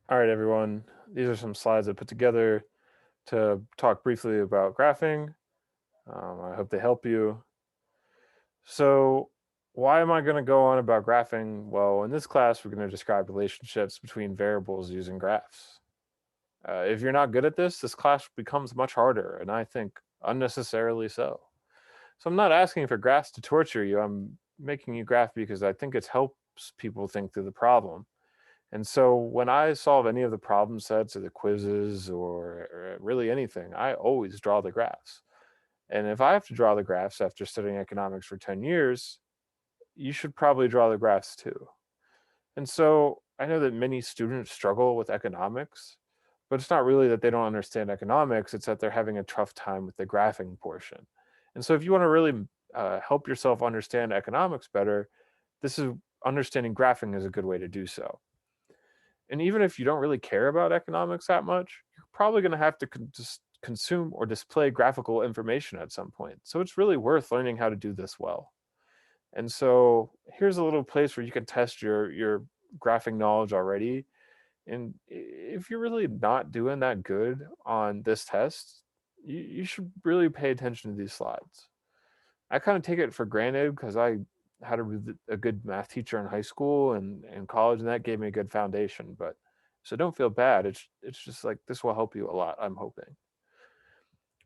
All right, everyone. These are some slides I put together to talk briefly about graphing. I hope they help you. So, why am I going to go on about graphing? Well, in this class, we're going to describe relationships between variables using graphs. If you're not good at this class becomes much harder, and I think unnecessarily so. So, I'm not asking for graphs to torture you. I'm making you graph because I think it helps people think through the problem. And so when I solve any of the problem sets or the quizzes or really anything, I always draw the graphs. And if I have to draw the graphs after studying economics for 10 years, you should probably draw the graphs too. And so I know that many students struggle with economics, but it's not really that they don't understand economics, it's that they're having a tough time with the graphing portion. And so if you want to really help yourself understand economics better, this is understanding graphing is a good way to do so. And even if you don't really care about economics that much, you're probably going to have to just consume or display graphical information at some point. So it's really worth learning how to do this well. And so here's a little place where you can test your graphing knowledge already. And if you're really not doing that good on this test, you should really pay attention to these slides. I kind of take it for granted because I had a good math teacher in high school and college, and that gave me a good foundation. But so don't feel bad. It's just like this will help you a lot. I'm hoping.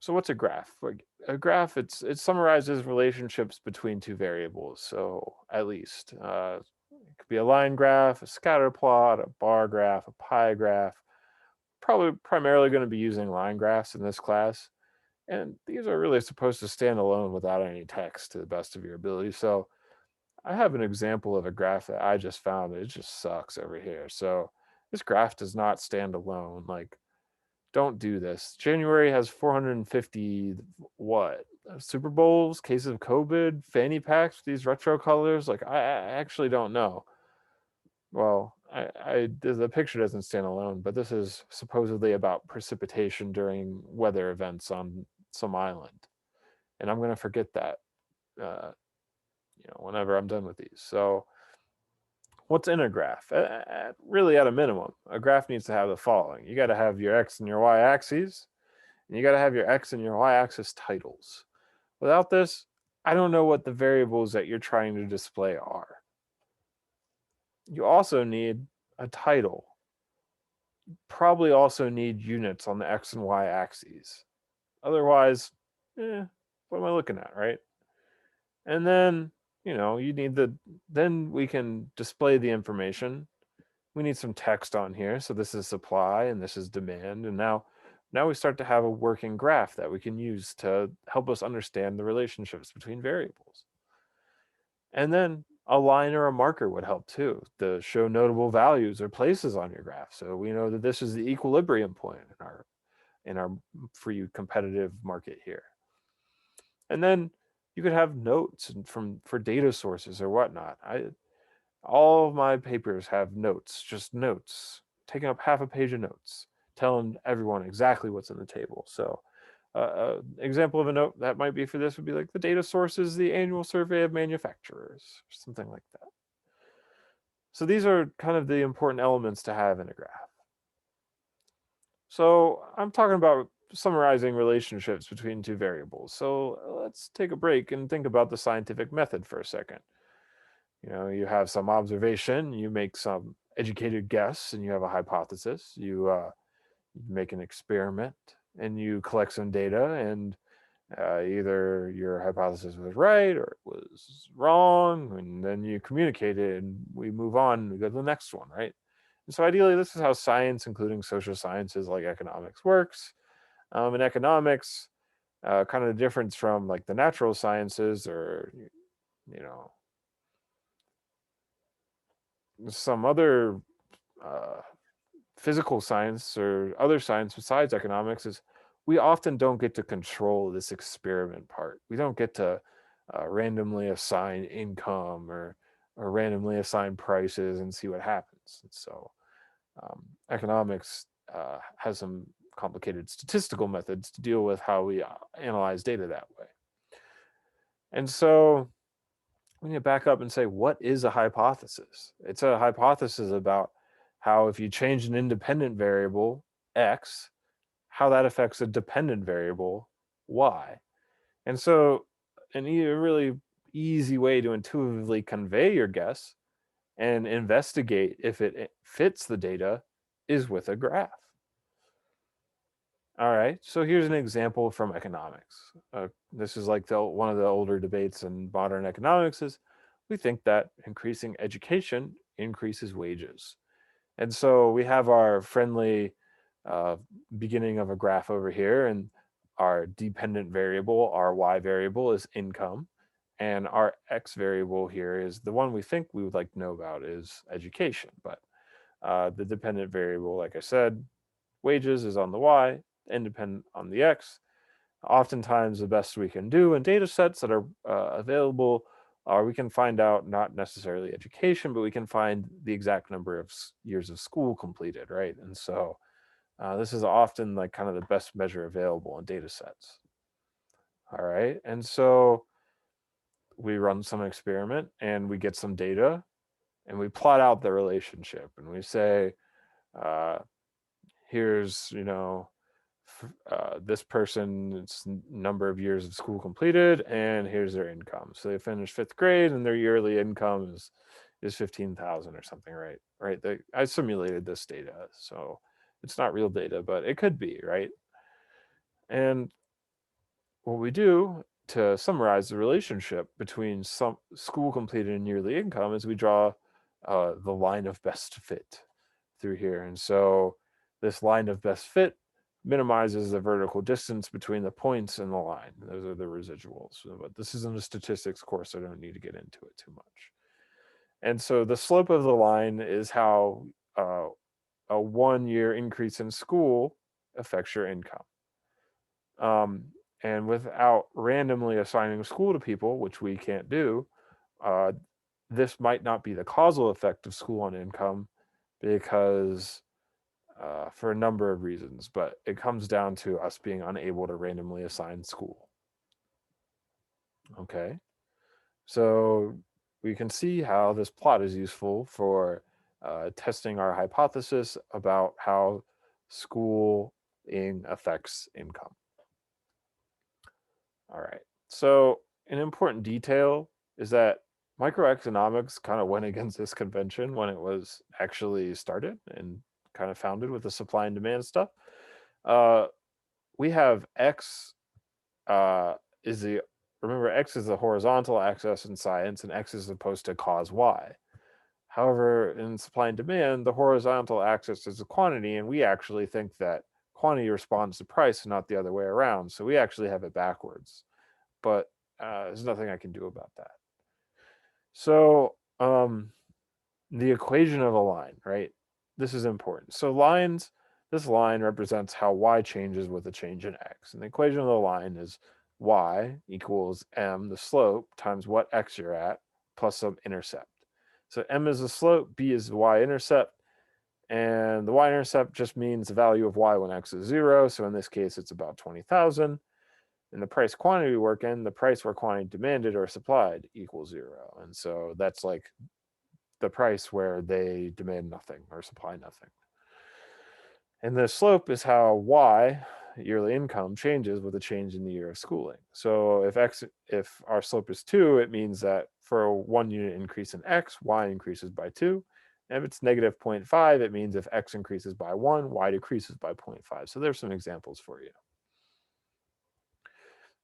So what's a graph? Like a graph, it summarizes relationships between two variables. So at least it could be a line graph, a scatter plot, a bar graph, a pie graph. Probably primarily going to be using line graphs in this class. And these are really supposed to stand alone without any text to the best of your ability. So I have an example of a graph that I just found. It just sucks over here. So this graph does not stand alone. Like, don't do this. January has 450 what? Super Bowls, cases of COVID, fanny packs with these retro colors. Like, I actually don't know. Well, the picture doesn't stand alone, but this is supposedly about precipitation during weather events on some island, and I'm going to forget that, uh, whenever I'm done with these. So, what's in a graph? Really, at a minimum, a graph needs to have the following: you got to have your x and your y axes, and you got to have your x and your y axis titles. Without this, I don't know what the variables that you're trying to display are. You also need a title. Probably also need units on the x and y axes. Otherwise, what am I looking at, right? And then, you need then we can display the information. We need some text on here. So this is supply and this is demand. And now we start to have a working graph that we can use to help us understand the relationships between variables. And then a line or a marker would help too to show notable values or places on your graph. So we know that this is the equilibrium point in our free competitive market here. And then you could have notes from for data sources or whatnot. All of my papers have notes, just notes, taking up half a page of notes, telling everyone exactly what's in the table. So example of a note that might be for this would be like the data source is the annual survey of manufacturers, or something like that. So these are kind of the important elements to have in a graph. So I'm talking about summarizing relationships between two variables. So let's take a break and think about the scientific method for a second. You have some observation, you make some educated guess, and you have a hypothesis. You make an experiment and you collect some data, and either your hypothesis was right or it was wrong, and then you communicate it, and we move on. And we go to the next one, right? And so ideally, this is how science, including social sciences like economics, works. In economics, kind of the difference from like the natural sciences or you know some other uh, physical science or other science besides economics is we often don't get to control this experiment part. We don't get to randomly assign income or randomly assign prices and see what happens. And so economics has some complicated statistical methods to deal with how we analyze data that way. And so we need to back up and say, what is a hypothesis? It's a hypothesis about how if you change an independent variable, x, how that affects a dependent variable, y. And so a really easy way to intuitively convey your guess and investigate if it fits the data is with a graph. All right, so here's an example from economics. This is like one of the older debates in modern economics is we think that increasing education increases wages. And so we have our friendly uh, beginning of a graph over here, and our dependent variable, our y variable, is income. And our x variable here is the one we think we would like to know about is education. But the dependent variable, like I said, wages is on the y, independent on the x. Oftentimes, the best we can do in data sets that are available are we can find out not necessarily education, but we can find the exact number of years of school completed, right? And so this is often like kind of the best measure available in data sets. All right, and so we run some experiment and we get some data and we plot out the relationship and we say, uh, here's this person's number of years of school completed, and here's their income. So they finished fifth grade, and their yearly income is 15,000 or something, right? Right. I simulated this data, so it's not real data, but it could be, right? And what we do to summarize the relationship between some school completed and yearly income is we draw the line of best fit through here. And so this line of best fit minimizes the vertical distance between the points and the line. Those are the residuals. But this isn't a statistics course. I don't need to get into it too much. And so the slope of the line is how a 1 year increase in school affects your income. And without randomly assigning school to people, which we can't do, uh, this might not be the causal effect of school on income because for a number of reasons, but it comes down to us being unable to randomly assign school. Okay, so we can see how this plot is useful for testing our hypothesis about how schooling affects income. All right, so an important detail is that microeconomics kind of went against this convention when it was actually started and kind of founded with the supply and demand stuff. Uh, we have x uh, is the remember x is the horizontal axis in science, and x is supposed to cause y. However, in supply and demand, the horizontal axis is the quantity, and we actually think that quantity responds to price, and not the other way around. So we actually have it backwards. But there's nothing I can do about that. So the equation of a line, right? This is important. So this line represents how y changes with a change in x. And the equation of the line is y equals m, the slope, times what x you're at, plus some intercept. So m is the slope, b is the y-intercept, and the y-intercept just means the value of y when x is 0. So in this case, it's about 20,000. And the price quantity we work in, the price where quantity demanded or supplied equals 0. And so that's like the price where they demand nothing or supply nothing. And the slope is how y, yearly income, changes with a change in the year of schooling. So if our slope is 2, it means that for a 1 unit increase in x, y increases by 2. And if it's negative 0.5, it means if x increases by 1, y decreases by 0.5. So there's some examples for you.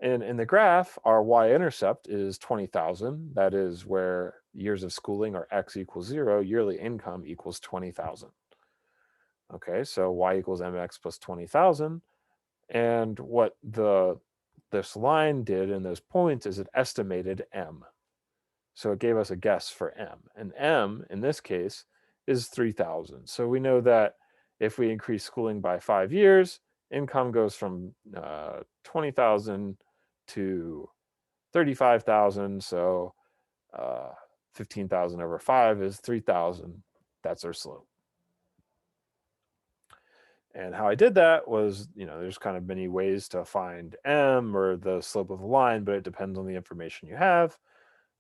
And in the graph, our y-intercept is 20,000. That is where years of schooling are x equals 0, yearly income equals 20,000. Okay, so y equals mx plus 20,000. And what this line did in those points is it estimated m. So it gave us a guess for m. And m, in this case, is 3,000. So we know that if we increase schooling by 5 years, income goes from 20,000 to 35,000. So 15,000 over 5 is 3,000. That's our slope. And how I did that was, there's kind of many ways to find m or the slope of a line, but it depends on the information you have.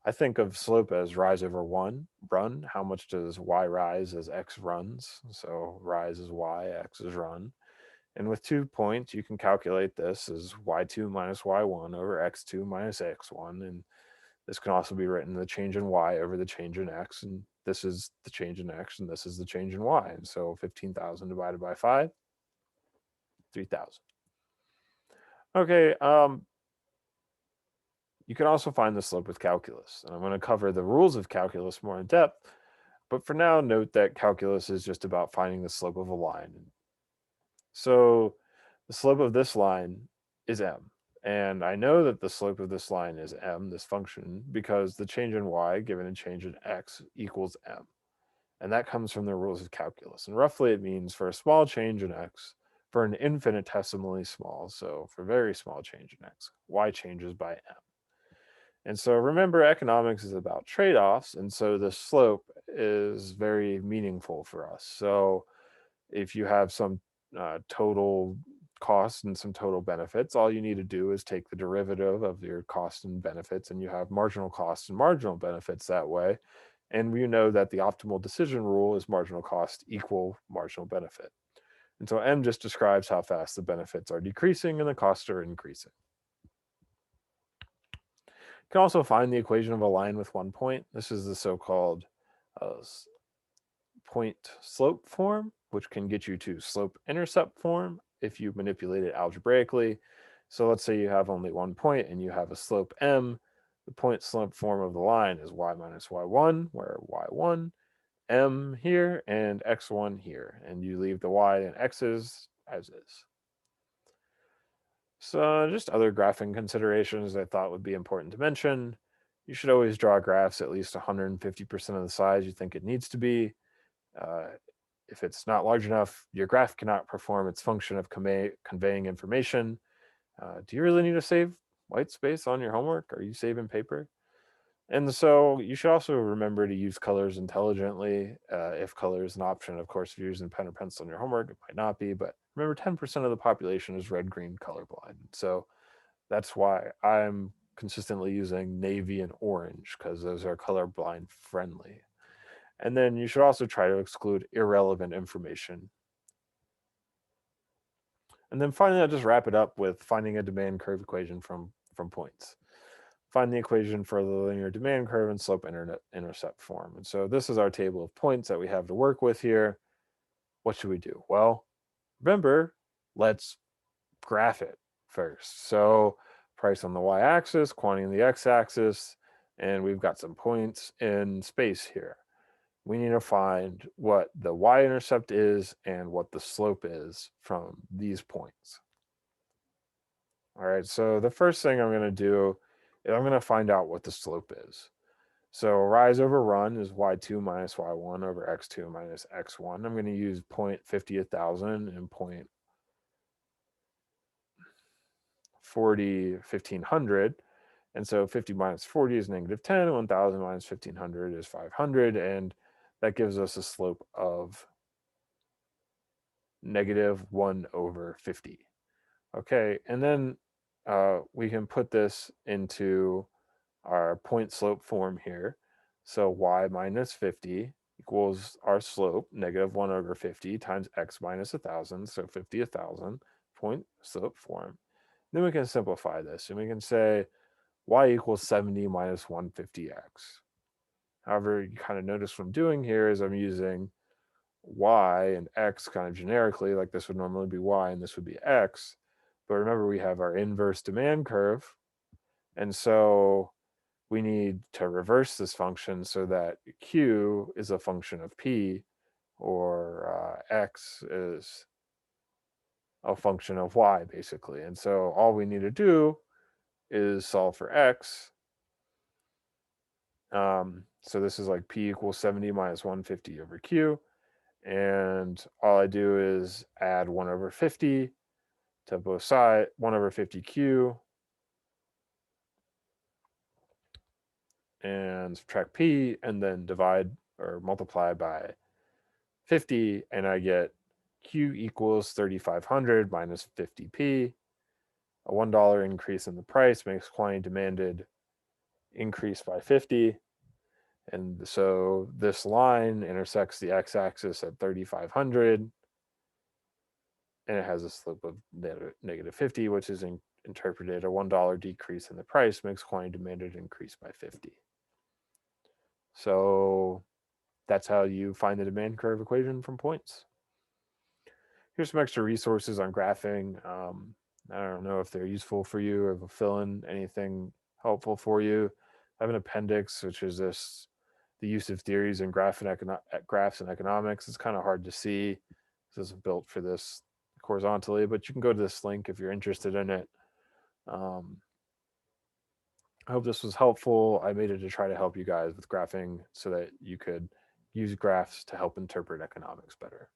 I think of slope as rise over one, run. How much does y rise as x runs? So rise is y, x is run. And with 2 points, you can calculate this as y2 minus y1 over x2 minus x1. And this can also be written the change in y over the change in x. And this is the change in x, and this is the change in y. And so 15,000 divided by 5, 3,000. Okay, you can also find the slope with calculus. And I'm going to cover the rules of calculus more in depth. But for now, note that calculus is just about finding the slope of a line. So the slope of this line is m. And I know that the slope of this line is m, this function, because the change in y given a change in x equals m. And that comes from the rules of calculus. And roughly it means for a small change in x, for an infinitesimally small, so for very small change in x, y changes by m. And so remember, economics is about trade-offs, and so the slope is very meaningful for us. So if you have some total costs and some total benefits, all you need to do is take the derivative of your costs and benefits, and you have marginal costs and marginal benefits that way. And we know that the optimal decision rule is marginal cost equal marginal benefit. And so m just describes how fast the benefits are decreasing and the costs are increasing. You can also find the equation of a line with 1 point. This is the so-called point slope form, which can get you to slope intercept form if you manipulate it algebraically. So let's say you have only 1 point and you have a slope m. The point slope form of the line is y minus y1, where y1, m here, and x1 here. And you leave the y and x's as is. So just other graphing considerations I thought would be important to mention. You should always draw graphs at least 150% of the size you think it needs to be. Uh, if it's not large enough, your graph cannot perform its function of conveying information. Do you really need to save white space on your homework? Are you saving paper? And so you should also remember to use colors intelligently. If color is an option, of course, if you're using pen or pencil in your homework, it might not be. But remember, 10% of the population is red-green colorblind. So that's why I'm consistently using navy and orange, because those are colorblind friendly. And then you should also try to exclude irrelevant information. And then finally, I'll just wrap it up with finding a demand curve equation from points. Find the equation for the linear demand curve in slope intercept form. And so this is our table of points that we have to work with here. What should we do? Well, remember, let's graph it first. So price on the y-axis, quantity on the x-axis, and we've got some points in space here. We need to find what the y-intercept is and what the slope is from these points. All right, so the first thing I'm going to do is I'm going to find out what the slope is. So rise over run is y2 minus y1 over x2 minus x1. I'm going to use 0.50,000 and 0.40 1500. And so 50 minus 40 is negative 10, 1000 minus 1500 is 500, and that gives us a slope of negative 1 over 50. Okay, and then we can put this into our point slope form here. So y minus 50 equals our slope, negative 1 over 50 times x minus 1000, so 50, 1000, point slope form. Then we can simplify this, and we can say y equals 70 minus 150x. However, you kind of notice what I'm doing here is I'm using y and x kind of generically, like this would normally be y and this would be x. But remember, we have our inverse demand curve. And so we need to reverse this function so that q is a function of p, or x is a function of y, basically. And so all we need to do is solve for x. So this is like p equals 70 minus 150 over q. And all I do is add 1 over 50 to both sides, 1 over 50q, and subtract p, and then divide or multiply by 50, and I get q equals 3,500 minus 50p. A $1 increase in the price makes quantity demanded increased by 50. And so this line intersects the x-axis at 3,500, and it has a slope of negative 50, which is interpreted a $1 decrease in the price makes quantity demanded increase by 50. So that's how you find the demand curve equation from points. Here's some extra resources on graphing. I don't know if they're useful for you or if will fill in anything helpful for you. I have an appendix, which is the use of theories in graphs and economics. It's kind of hard to see. This isn't built for this horizontally, but you can go to this link if you're interested in it. I hope this was helpful. I made it to try to help you guys with graphing so that you could use graphs to help interpret economics better.